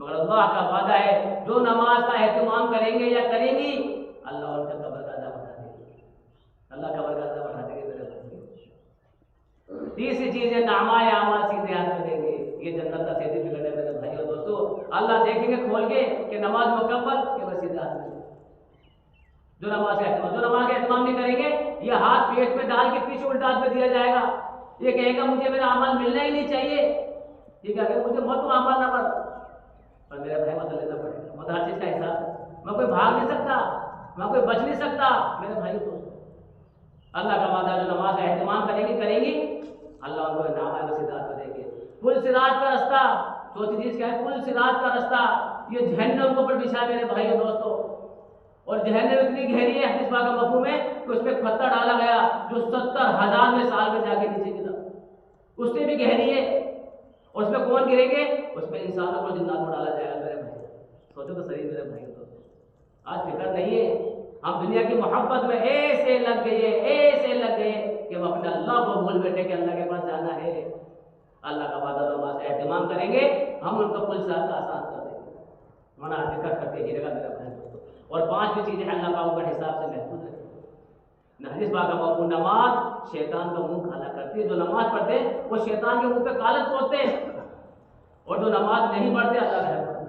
مگر اللہ کا وعدہ ہے جو نماز کا اہتمام کریں گے یا کریں گی اللہ ان کا قبر کا عذاب اٹھا دیں گے، اللہ قبر کا عذاب اٹھا دیں گے میرے بھائی۔ تیسری چیز ہے نامۂ اعمال سیدھے ہاتھ میں دیں گے، یہ جنت کا سرٹیفکیٹ ہے میرے بھائی اور دوستو۔ اللہ دیکھیں گے کھول کے کہ نماز مکمل کہ بس سیدھے ہاتھ میں جو نماز کا اہتمام نہیں کریں گے یہ ہاتھ پیٹ میں ڈال کے پیچھے الٹا ہاتھ میں دیا جائے گا، یہ کہے گا مجھے میرا عمل ملنا ہی نہیں چاہیے، یہ کہے گا مجھے مت عمل نہ مت، پر میرا بھائی مت لینا پڑے گا، مت ہر چیز کا حساب، میں کوئی بھاگ نہیں سکتا، میں کوئی بچ نہیں سکتا میرے بھائی کو۔ اللہ کا وعدہ جو نماز کا اہتمام کریں گی اللہ ان کو نامۂ رسیدات کو دیں گے۔ پل صراط کا رستہ، چوتھی چیز کیا ہے؟ پل صراط کا رستہ، یہ جہنم کے اوپر بچھا میرے بھائی اور دوستو، اور جہنم اتنی گہری ہے حدیث پاک کا مفہوم ہے کہ اس پہ پتھر ڈالا گیا جو 70,000 سال میں جا کے نیچے گرا، اس سے بھی گہری ہے، اور اس میں کون گریں گے؟ اس میں انسانوں کو جنات کو ڈالا جائے گا میرے بھائی، سوچو تو صحیح میرے بھائی دوستو۔ آج فکر نہیں ہے، ہم دنیا کی محبت میں ایسے لگ گئے کہ ہم اپنے اللہ کو بھول بیٹھے کہ اللہ کے پاس جانا ہے۔ اللہ کا وعدہ نماز کا اہتمام کریں گے ہم ان کا پل صراط کا آسان کر دیں گے، منع ذکر کرتے ہی رہے گا میرا بھائی دوستو۔ اور پانچویں چیز ہے اللہ پاک کا حساب سے محفوظ رکھے۔ حدیث پاک کا مفہوم نماز شیطان کا منہ کالا کرتی ہے، جو نماز پڑھتے ہیں وہ شیطان کے منہ پہ کالت پوتے ہیں، اور جو نماز نہیں پڑھتے اللہ کا پڑھتا ہے۔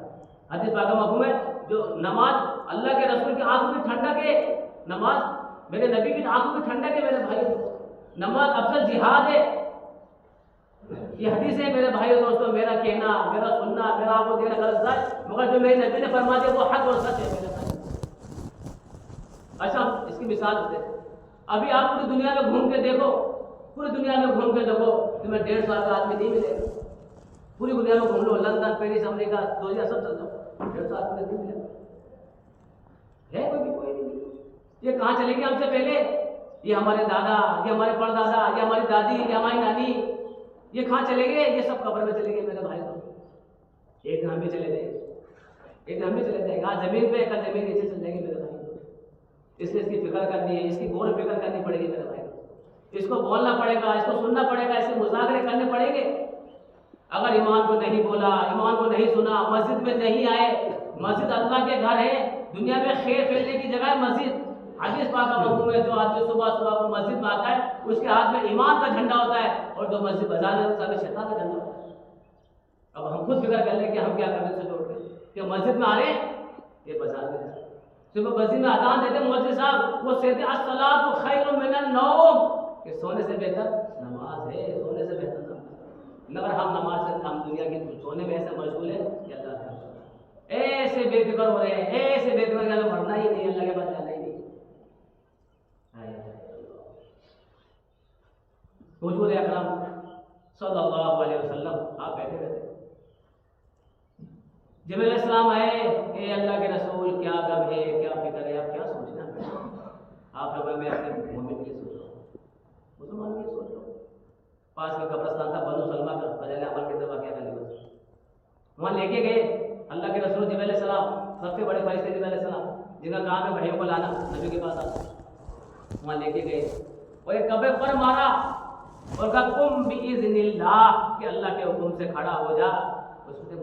حدیث پاک کا مفہوم ہے جو نماز اللہ کے رسول کی آنکھوں کی ٹھنڈک ہے، نماز میرے نبی کی آنکھوں کی ٹھنڈک ہے میرے بھائی، نماز افضل جہاد ہے۔ یہ حدیث ہے میرے بھائی اور دوستوں، میرا کہنا، میرا سننا، میرا آپ کو دینا غلط ہے، مگر جو میرے نبی نے فرما دیا وہ حق اور سچ ہے میرے بھائی۔ اچھا اس کی مثال ہوتے ہیں، ابھی آپ پوری دنیا میں گھوم کے دیکھو، پوری دنیا میں گھوم کے دیکھو، تمہیں 1.5 سال کا آدمی نہیں ملے گا، پوری دنیا میں گھوم لو، لندن، پیرس، امریکہ، دنیا سب چل جاؤ، 1.5 سال میں نہیں ملے گا، ہے کوئی نہیں۔ یہ کہاں چلے گی ہم سے پہلے؟ یہ ہمارے دادا، یہ ہمارے پردادا، یہ ہماری دادی، یہ ہماری نانی، یہ کہاں چلے گئے؟ یہ سب قبر میں چلے گئے میرے بھائی کو، ایک دن ہم بھی چلے جائیں گے، آج زمین پہ کل زمین نیچے چل جائیں گے میرے بھائی، اس لیے اس کی فکر کرنی ہے، اس کی غور و فکر کرنی پڑے گی میرے بھائی، اس کو بولنا پڑے گا، اس کو سننا پڑے گا، اس کے مذاکرے کرنے پڑیں گے۔ اگر ایمان کو نہیں بولا، ایمان کو نہیں سنا، مسجد میں نہیں آئے، مسجد اللہ کے گھر ہے، دنیا میں خیر پھیلنے کی جگہ ہے مسجد۔ حدیث پاک کا مفہوم ہے جو آدمی صبح کو مسجد میں آتا ہے اس کے ہاتھ میں ایمان کا جھنڈا ہوتا ہے، اور جو مسجد بازار میں ہوتا ہے شیطان کا جھنڈا ہوتا ہے۔ اب ہم خود فکر کر لیں کہ ہم کیا کرنے سے جوڑ گئے کہ مسجد میں آ رہے ہیں، یہ بازار میں جا رہے ہیں، صبح مسجد میں اذان دیتے مؤذن صاحب، وہ کہتے ہیں الصلاۃ خیر من النوم، کہ سونے سے بہتر نماز ہے، سونے سے بہتر نماز ہے۔ مگر ہم نماز سے ہم دنیا کی سونے میں ایسے مشغول ہیں کہ اللہ کا ایسے بے فکر ہو رہے ہیں، ایسے بے فکر کہ ہمیں مرنا ہی نہیں، اللہ کے پاس جانا ہی نہیں۔ حضور اکرم صلی اللہ علیہ وسلم آپ بیٹھے رہتے، جبریل علیہ السلام آئے، اے اللہ کے رسول کیا غم ہے، کیا فکر ہے، آپ کیا سوچنا ہے؟ آپ فرمایا میں اپنے مومن کے لیے سوچ رہا ہوں، مسلمان کے لیے سوچ رہا ہوں۔ پاس کا قبرستان تھا بنو سلمہ کا، فضائل اعمال کے واقعہ کا لباس، وہاں لے کے گئے اللہ کے رسول جبریل علیہ السلام، سب سے بڑے فرشتے جبریل علیہ السلام جن کا کام ہے بھائیوں کو لانا نبی کے پاس آتا، وہاں لے کے گئے اور ایک قبر پر مارا اور کہا قم باذن اللہ، کہ اللہ کے حکم سے کھڑا ہو جا۔ اس سے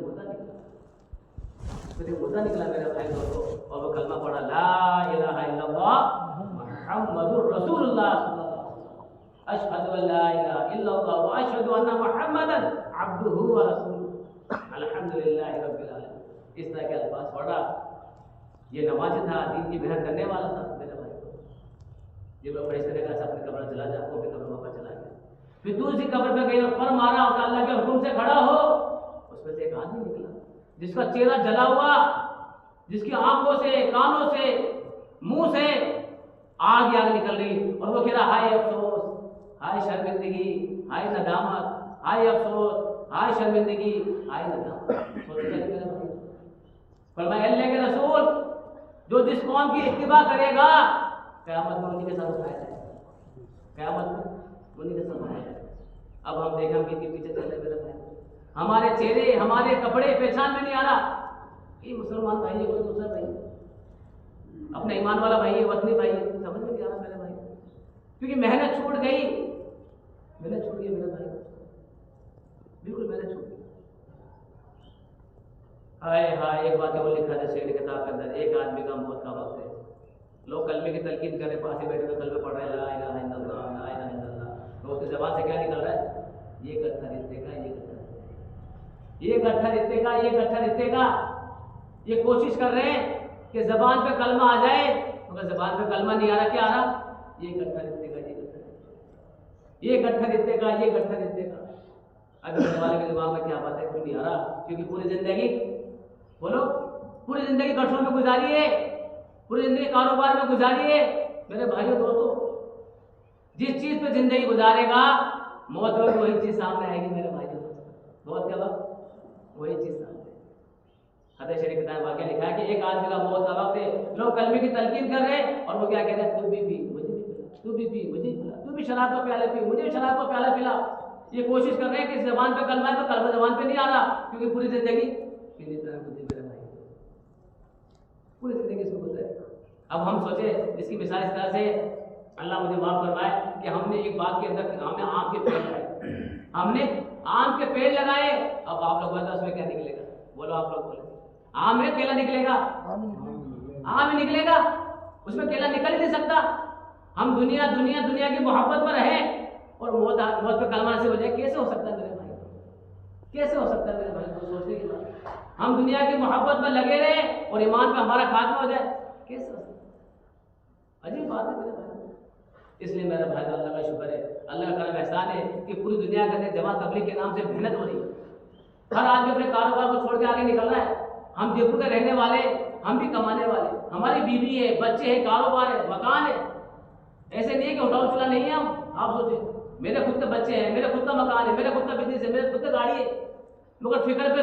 مردہ نکلا میرے بھائی دوستو، اور وہ کلمہ پڑھا لا الہ الا اللہ محمد رسول اللہ صلی اللہ علیہ وسلم، اشہد ان لا الہ الا اللہ واشہد ان محمدا عبدہ ورسولہ الحمدللہ رب العالمین۔ اس طرح کے الفاظ پڑھا، یہ نمازی تھا، دین کی محنت کرنے والا تھا میرے بھائی کو۔ جب وہ فرشتے نے کہا اپنی قبر چلا جا، وہ اپنی قبر واپس چلا گیا، پھر دوسری قبر پہ گئی اور پر مارا اور اللہ کے حکم سے کھڑا ہو۔ اس میں سے ایک آدمی نکلا جس کا چہرہ جلا ہوا، جس کی آنکھوں سے، کانوں سے، منہ سے آگ نکل رہی، اور وہ کہہ رہا ہائے افسوس، ہائے شرمندگی، ہائے ندامت، ہائے افسوس، ہائے شرمندگی، ہائے ندامت۔ فرمایا اللہ کے رسول جو جس قوم کی اتباع کرے گا قیامت میں انہیں کے ساتھ اٹھایا جائے گا، قیامت میں انہیں کے ساتھ اٹھایا جائے گا۔ اب ہم دیکھیں ہم کن کے پیچھے چل رہے میرے بھائی، ہمارے چہرے، ہمارے کپڑے پہچان میں نہیں آ رہا، یہ مسلمان بھائی ہے کوئی دوسرا بھائی ہے، اپنا ایمان والا بھائی ہے، وطنی بھائی ہے، سمجھ میں نہیں آ رہا میرے بھائی، کیونکہ محنت چھوٹ گئی، محنت چھوٹ گئی میرے بھائی، بالکل محنت چھوٹ گئی۔ ہائے ہائے ایک بات اور لکھا ہے شیخ کتاب کے اندر، ایک آدمی کا موت کا وقت ہے، لوگ کلمے کی تلقین کر رہے، پاس ہی بیٹھے ہوئے کلمے پڑھ رہے ہیں، لا الہ الا اللہ لا الہ الا اللہ، تو اس کی زبان سے کیا نکل رہا ہے؟ یہ گٹھا رتے کا، یہ گٹھا یہ گٹھا رتے کا، یہ گٹھا رتے کا، یہ کوشش کر رہے ہیں کہ زبان پہ کلمہ آ جائے، مگر زبان پہ کلمہ نہیں آ رہا، کیا آ رہا؟ یہ گٹھا رتے کا، یہ گٹھا رتے کا، یہ گٹھا رتے کا۔ اگر والے کے دماغ میں کیا بات ہے؟ کوئی نہیں آ رہا، کیونکہ پوری زندگی، بولو، پوری زندگی گٹھوں میں گزاری ہے، پوری زندگی کاروبار میں گزاری ہے۔ میرے بھائیوں دوستوں، جس چیز پہ زندگی گزارے گا، موت وقت وہی چیز سامنے آئے گی میرے بھائیوں، موت کے وقت وہی چیز سامنے آئے گی۔ حدیث شریف میں واقعہ لکھا ہے کہ ایک آدمی کا موت کا وقت ہے، لوگ کلمے کی تلقین کر رہے ہیں اور وہ کیا کہتے ہیں؟ تو بھی پی مجھے بھی پلا، تو بھی پی مجھے بھی پلا، تو بھی شراب کا پیالہ پی مجھے بھی شراب کا پیالہ پلا۔ یہ کوشش کر رہے ہیں کہ زبان پہ کلمہ ہے تو کلمہ زبان پہ نہیں آ رہا، کیونکہ پوری زندگی پینے طرح گزری میرے بھائی، پوری زندگی اس کو گزرے۔ اب ہم سوچے اس کی مثال اس طرح سے، اللہ مجھے معاف فرمائے، کہ ہم نے ایک باغ کے اندر ہم نے آم کے پیڑ لگائے، ہم نے آم کے پیڑ لگائے، اب آپ لوگ بولتے اس میں کیا نکلے گا؟ بولو آپ لوگ بولو، آم میں کیلا نکلے گا؟ آم ہی نکلے گا، اس میں کیلا نکل ہی نہیں سکتا۔ ہم دنیا دنیا دنیا کی محبت میں رہیں اور موت پہ کلمہ سے ہو جائے، کیسے ہو سکتا ہے میرے بھائی؟ کیسے ہو سکتا ہے میرے بھائی؟ تو سوچنے کی بات، ہم دنیا کی محبت میں لگے رہے اور ایمان پہ ہمارا خاتمہ ہو جائے، کیسے ہو سکتا ہے؟ عجیب بات ہے میرے بھائی۔ اس لیے میرا بھائی اللہ کا شکر ہے، اللہ کا کرم احسان ہے کہ پوری دنیا کے اندر جماعت تبلیغ کے نام سے محنت ہو رہی ہے، ہر آدمی اپنے کاروبار کو چھوڑ کے آگے نکل رہا ہے۔ ہم جے پور کے رہنے والے، ہم بھی کمانے والے، ہماری بیوی ہے، بچے ہیں، کاروبار ہے، مکان ہے، ایسے نہیں ہے کہ اٹھاؤ چلا نہیں ہے ہم۔ آپ سوچیں، میرے خود کے بچے ہیں، میرے خود کا مکان ہے، میرے خود کا بزنس ہے، میرے خود کا گاڑی ہے، مگر فکر پہ